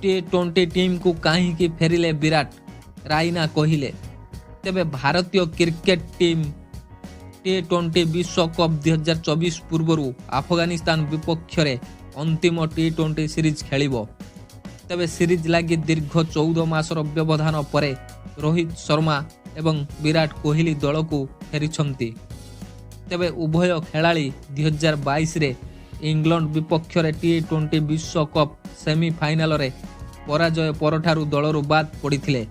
टी20 team को कहीं फेरिले विराट, राइना कहिले। तेबे भारतीय क्रिकेट टीम टी20 विश्वकप 2024 पूर्व अफगानिस्तान विपक्ष रे अंतिम टी20 सीरीज खेलिबो। तेबे सीरीज लगी दीर्घ 14 मासर व्यवधान पर रोहित शर्मा एवं विराट कोहली दल को फेरिछंती। तेबे उभय खेलाड़ी 2022 रे इंग्लैंड विपक्ष रे टी20 विश्वकप सेमीफाइनल रे पराजय परठारु दलरु बाद पड़िथिले।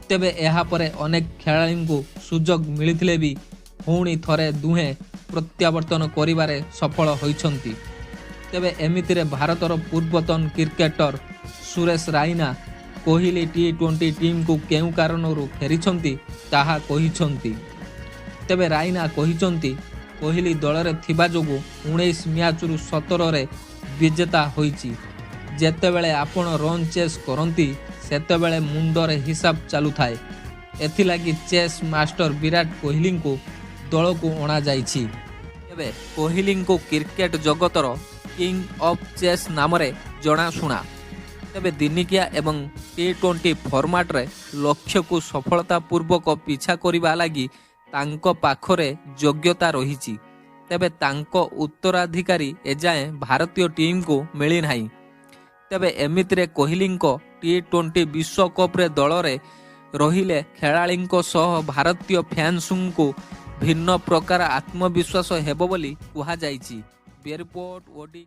तेबे एहा परे अनेक खेलाड़ी को सुजोग मिलिथिले भी पुणी थरे दुहे प्रत्यावर्तन करिबारे सफल होइछंती। तेबे एमितिरे भारतर पूर्वतन क्रिकेटर सुरेश राइना कोहली टी20 टीम को केउ कारणरू फेरिछंती ताहा कहिछंती। तेबे राइना कहिछंती कोहली दलरे थिबा जोगु 19 मैच रु 17 रे विजेता होईची। जेतेबेले आपण रन चेस करंती सेतेबेले मुंडरे हिसाब चालू थाए। एथिलागी चेस मास्टर विराट कोहली को दल को अणा जाइछि। तेबे कोहली को क्रिकेट जगतर किंग ऑफ चेस नाम रे जनाशुना। तेबे दिनिकिया एवं टी20 फॉर्मेट रे लक्ष्य को सफलता पूर्वक पीछा करिबा लागि तांको पाखरे योग्यता रहिछि। तेबे तांको उत्तराधिकारी एजाए भारतीय टीम को मिली नाही। तेबे एमितिरे कोहली टी20 विश्वकप रे दल रे रहिले खेलाड़ी सह भारतीय फैंस को भिन्न प्रकार आत्मविश्वास हेबो बोली कुहा जाइछि। Report OD.